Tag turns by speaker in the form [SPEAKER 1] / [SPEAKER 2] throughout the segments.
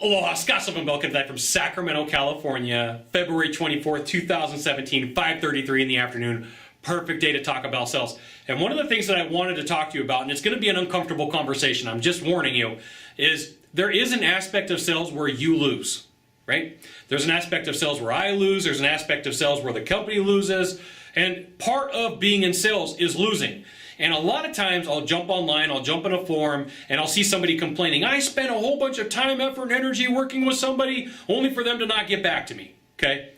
[SPEAKER 1] Aloha, Scott Sylvan Bell from Sacramento, California, February 24th, 2017, 5:33 in the afternoon. Perfect day to talk about sales. And one of the things that I wanted to talk to you about, and it's going to be an uncomfortable conversation, I'm just warning you, is there is an aspect of sales where you lose, right? There's an aspect of sales where I lose, there's an aspect of sales where the company loses, and part of being in sales is losing. And a lot of times I'll jump online, I'll jump in a forum, and I'll see somebody complaining, I spent a whole bunch of time, effort, and energy working with somebody only for them to not get back to me, okay?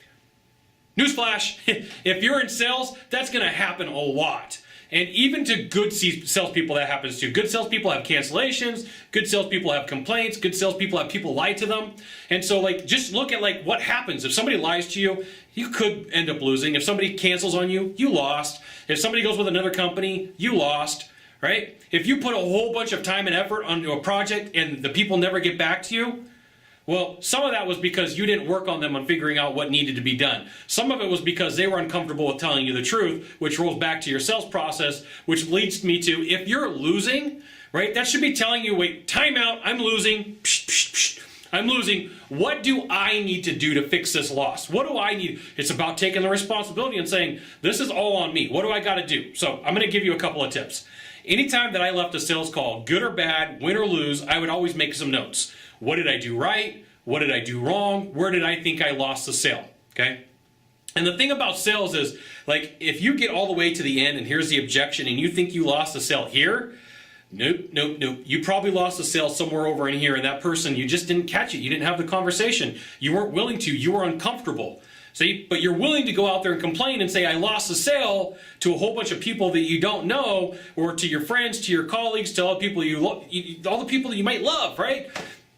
[SPEAKER 1] Newsflash, if you're in sales, that's going to happen a lot. And even to good salespeople that happens to. Good salespeople have cancellations, good salespeople have complaints, good salespeople have people lie to them. And so just look at what happens. If somebody lies to you, you could end up losing. If somebody cancels on you, you lost. If somebody goes with another company, you lost, right? If you put a whole bunch of time and effort onto a project and the people never get back to you, well, some of that was because you didn't work on them on figuring out what needed to be done. Some of it was because they were uncomfortable with telling you the truth, which rolls back to your sales process, which leads me to, if you're losing, right, that should be telling you, wait, time out, I'm losing, I'm losing. What do I need to do to fix this loss? What do I need? It's about taking the responsibility and saying, this is all on me. What do I got to do? So I'm going to give you a couple of tips. Anytime that I left a sales call, good or bad, win or lose, I would always make some notes. What did I do right? What did I do wrong? Where did I think I lost the sale? Okay? And the thing about sales is, if you get all the way to the end and here's the objection and you think you lost the sale here, nope. You probably lost the sale somewhere over in here, and that person, you just didn't catch it. You didn't have the conversation. You weren't willing to. You were uncomfortable. See, but you're willing to go out there and complain and say, I lost the sale to a whole bunch of people that you don't know, or to your friends, to your colleagues, to all the people all the people that you might love, right?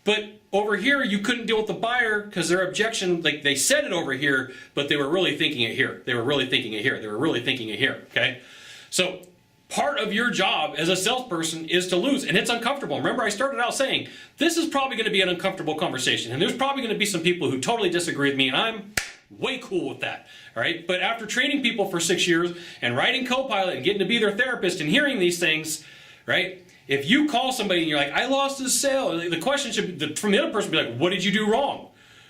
[SPEAKER 1] But over here, you couldn't deal with the buyer because their objection, they said it over here, but they were really thinking it here. They were really thinking it here. They were really thinking it here, okay? So part of your job as a salesperson is to lose, and it's uncomfortable. Remember, I started out saying, this is probably going to be an uncomfortable conversation, and there's probably going to be some people who totally disagree with me, and I'm way cool with that, all right? But after training people for 6 years and writing Copilot and getting to be their therapist and hearing these things, right? If you call somebody and you're like, I lost this sale, the question should be, from the other person, be like, what did you do wrong?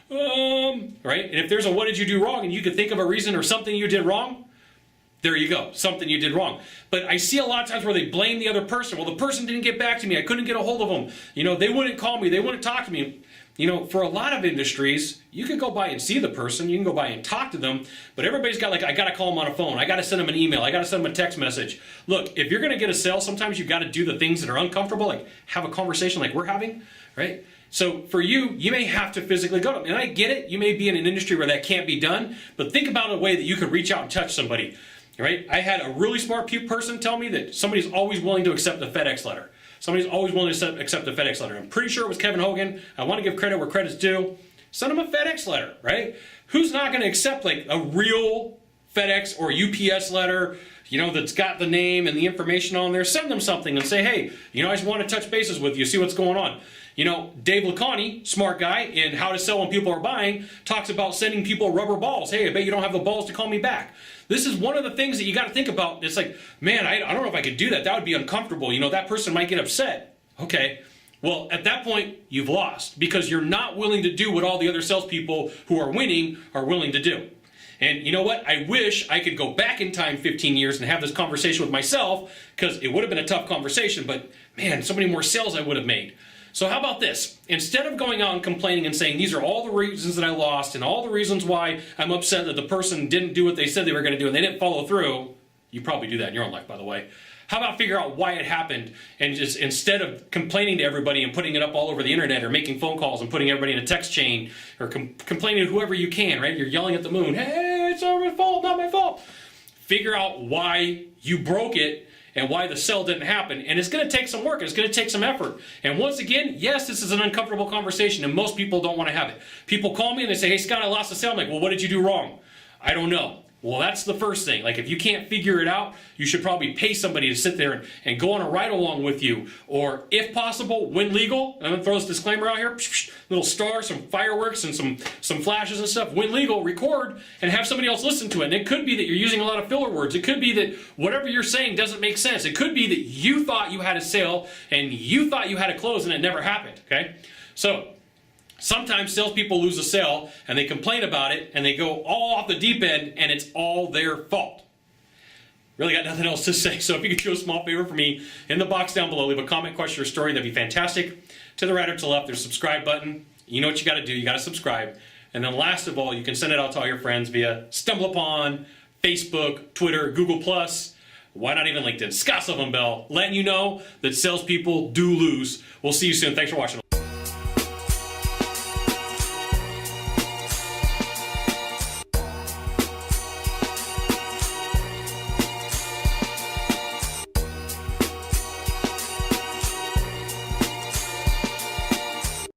[SPEAKER 1] Right? And if there's a what did you do wrong and you could think of a reason or something you did wrong, there you go, something you did wrong. But I see a lot of times where they blame the other person. Well, the person didn't get back to me. I couldn't get a hold of them. They wouldn't call me. They wouldn't talk to me. For a lot of industries, you can go by and see the person, you can go by and talk to them, but everybody's got I got to call them on a phone, I got to send them an email, I got to send them a text message. Look, if you're going to get a sale, sometimes you've got to do the things that are uncomfortable, like have a conversation like we're having, right? So for you, you may have to physically go to them. And I get it, you may be in an industry where that can't be done, but think about a way that you could reach out and touch somebody, right? I had a really smart person tell me that somebody's always willing to accept a FedEx letter. Somebody's always willing to accept a FedEx letter. I'm pretty sure it was Kevin Hogan. I want to give credit where credit's due. Send them a FedEx letter, right? Who's not going to accept a real FedEx or UPS letter, that's got the name and the information on there? Send them something and say, hey, I just want to touch bases with you, see what's going on. Dave Laconnie, smart guy, in How to Sell When People Are Buying, talks about sending people rubber balls. Hey, I bet you don't have the balls to call me back. This is one of the things that you got to think about. It's like, man, I don't know if I could do that. That would be uncomfortable. That person might get upset. Okay. Well, at that point, you've lost because you're not willing to do what all the other salespeople who are winning are willing to do. And you know what? I wish I could go back in time 15 years and have this conversation with myself, because it would have been a tough conversation, but man, so many more sales I would have made. So how about this? Instead of going out and complaining and saying, these are all the reasons that I lost and all the reasons why I'm upset that the person didn't do what they said they were going to do and they didn't follow through, you probably do that in your own life, by the way. How about figure out why it happened, and just instead of complaining to everybody and putting it up all over the internet or making phone calls and putting everybody in a text chain or complaining to whoever you can, right? You're yelling at the moon, hey, it's not my fault, not my fault. Figure out why you broke it and why the sale didn't happen. And it's going to take some work. It's going to take some effort. And once again, yes, this is an uncomfortable conversation, and most people don't want to have it. People call me and they say, hey, Scott, I lost the sale. I'm like, well, what did you do wrong? I don't know. Well, that's the first thing. If you can't figure it out, you should probably pay somebody to sit there and go on a ride along with you. Or, if possible, when legal. I'm going to throw this disclaimer out here. Little star, some fireworks, and some flashes and stuff. When legal, record and have somebody else listen to it. And it could be that you're using a lot of filler words. It could be that whatever you're saying doesn't make sense. It could be that you thought you had a sale and you thought you had a close and it never happened. Okay? So, Sometimes salespeople lose a sale and they complain about it and they go all off the deep end and it's all their fault. Really got nothing else to say. So if you could do a small favor for me, in the box down below, leave a comment, question, or story. That'd be fantastic. To the right or to the left, there's a subscribe button. You know what you got to do. You got to subscribe. And then last of all, you can send it out to all your friends via StumbleUpon, Facebook, Twitter, Google+. Why not even LinkedIn? Scott Sylvan Bell, letting you know that salespeople do lose. We'll see you soon. Thanks for watching.